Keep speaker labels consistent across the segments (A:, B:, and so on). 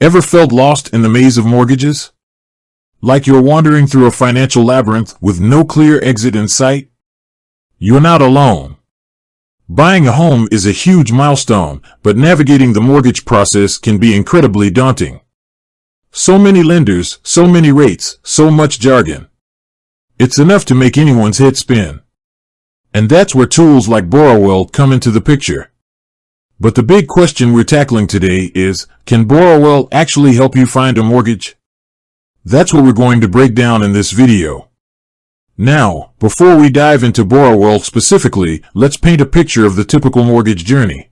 A: Ever felt lost in the maze of mortgages? Like you're wandering through a financial labyrinth with no clear exit in sight? You're not alone. Buying a home is a huge milestone, but navigating the mortgage process can be incredibly daunting. So many lenders, so many rates, so much jargon. It's enough to make anyone's head spin. And that's where tools like Borrowell come into the picture. But the big question we're tackling today is, can Borrowell actually help you find a mortgage? That's what we're going to break down in this video. Now, before we dive into Borrowell specifically, let's paint a picture of the typical mortgage journey.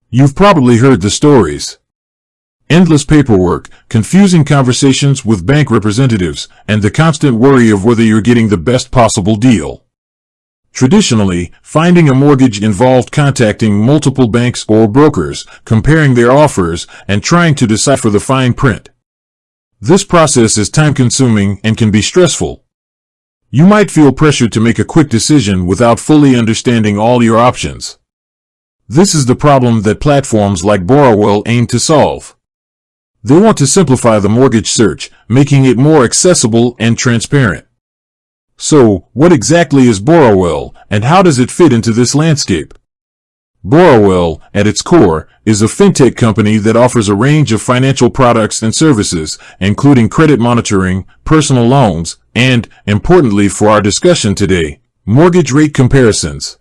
A: You've probably heard the stories. Endless paperwork, confusing conversations with bank representatives, and the constant worry of whether you're getting the best possible deal. Traditionally, finding a mortgage involved contacting multiple banks or brokers, comparing their offers, and trying to decipher the fine print. This process is time-consuming and can be stressful. You might feel pressured to make a quick decision without fully understanding all your options. This is the problem that platforms like Borrowell aim to solve. They want to simplify the mortgage search, making it more accessible and transparent. So, what exactly is Borrowell, and how does it fit into this landscape? Borrowell, at its core, is a fintech company that offers a range of financial products and services, including credit monitoring, personal loans, and, importantly for our discussion today, mortgage rate comparisons.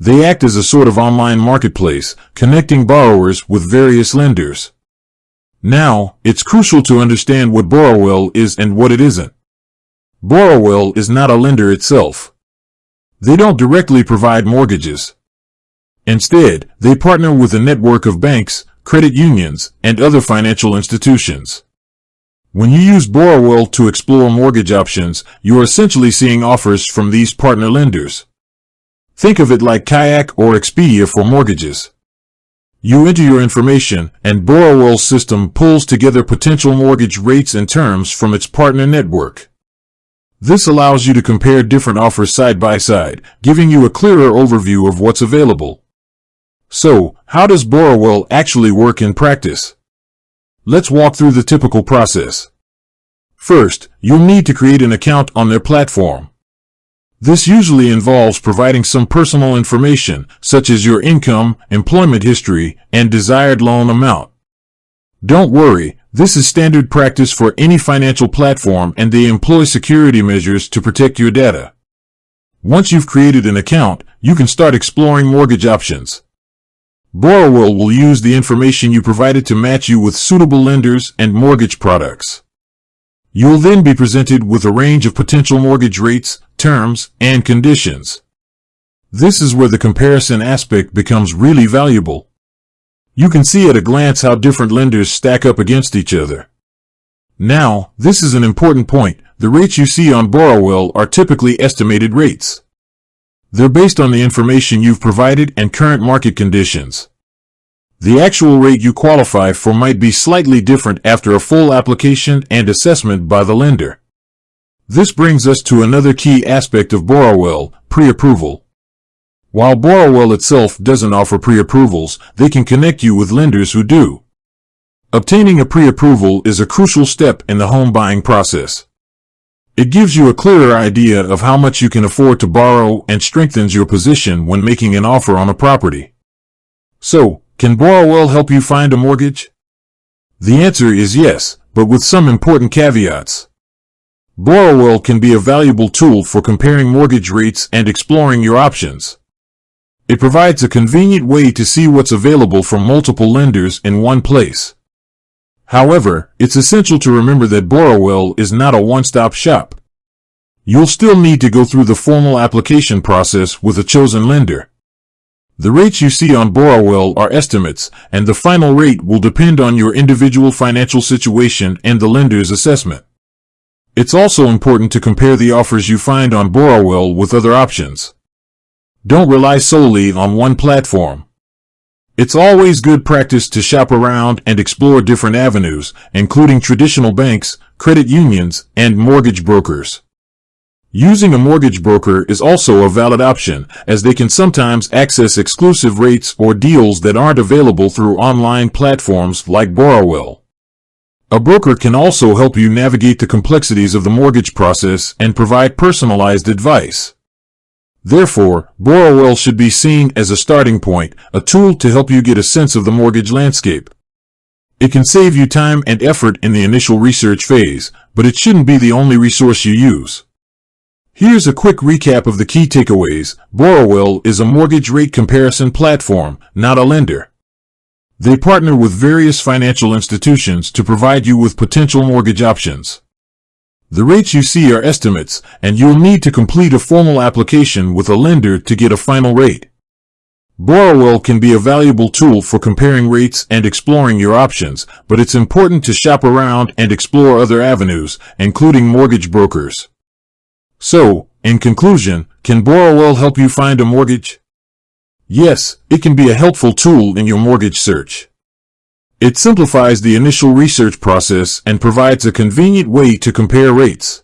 A: They act as a sort of online marketplace, connecting borrowers with various lenders. Now, it's crucial to understand what Borrowell is and what it isn't. Borrowell is not a lender itself. They don't directly provide mortgages. Instead, they partner with a network of banks, credit unions, and other financial institutions. When you use Borrowell to explore mortgage options, you are essentially seeing offers from these partner lenders. Think of it like Kayak or Expedia for mortgages. You enter your information, and Borrowell's system pulls together potential mortgage rates and terms from its partner network. This allows you to compare different offers side by side, giving you a clearer overview of what's available. So, how does Borrowell actually work in practice? Let's walk through the typical process. First, you'll need to create an account on their platform. This usually involves providing some personal information, such as your income, employment history, and desired loan amount. Don't worry, this is standard practice for any financial platform, and they employ security measures to protect your data. Once you've created an account, you can start exploring mortgage options. Borrowell will use the information you provided to match you with suitable lenders and mortgage products. You'll then be presented with a range of potential mortgage rates, terms, and conditions. This is where the comparison aspect becomes really valuable. You can see at a glance how different lenders stack up against each other. Now, this is an important point. The rates you see on Borrowell are typically estimated rates. They're based on the information you've provided and current market conditions. The actual rate you qualify for might be slightly different after a full application and assessment by the lender. This brings us to another key aspect of Borrowell, pre-approval. While Borrowell itself doesn't offer pre-approvals, they can connect you with lenders who do. Obtaining a pre-approval is a crucial step in the home buying process. It gives you a clearer idea of how much you can afford to borrow and strengthens your position when making an offer on a property. So, can Borrowell help you find a mortgage? The answer is yes, but with some important caveats. Borrowell can be a valuable tool for comparing mortgage rates and exploring your options. It provides a convenient way to see what's available from multiple lenders in one place. However, it's essential to remember that Borrowell is not a one-stop shop. You'll still need to go through the formal application process with a chosen lender. The rates you see on Borrowell are estimates, and the final rate will depend on your individual financial situation and the lender's assessment. It's also important to compare the offers you find on Borrowell with other options. Don't rely solely on one platform. It's always good practice to shop around and explore different avenues, including traditional banks, credit unions, and mortgage brokers. Using a mortgage broker is also a valid option, as they can sometimes access exclusive rates or deals that aren't available through online platforms like Borrowell. A broker can also help you navigate the complexities of the mortgage process and provide personalized advice. Therefore, Borrowell should be seen as a starting point, a tool to help you get a sense of the mortgage landscape. It can save you time and effort in the initial research phase, but it shouldn't be the only resource you use. Here's a quick recap of the key takeaways. Borrowell is a mortgage rate comparison platform, not a lender. They partner with various financial institutions to provide you with potential mortgage options. The rates you see are estimates, and you'll need to complete a formal application with a lender to get a final rate. Borrowell can be a valuable tool for comparing rates and exploring your options, but it's important to shop around and explore other avenues, including mortgage brokers. So, in conclusion, can Borrowell help you find a mortgage? Yes, it can be a helpful tool in your mortgage search. It simplifies the initial research process and provides a convenient way to compare rates.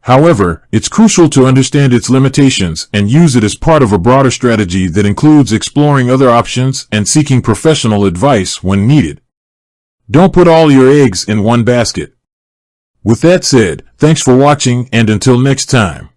A: However, it's crucial to understand its limitations and use it as part of a broader strategy that includes exploring other options and seeking professional advice when needed. Don't put all your eggs in one basket. With that said, thanks for watching, and until next time.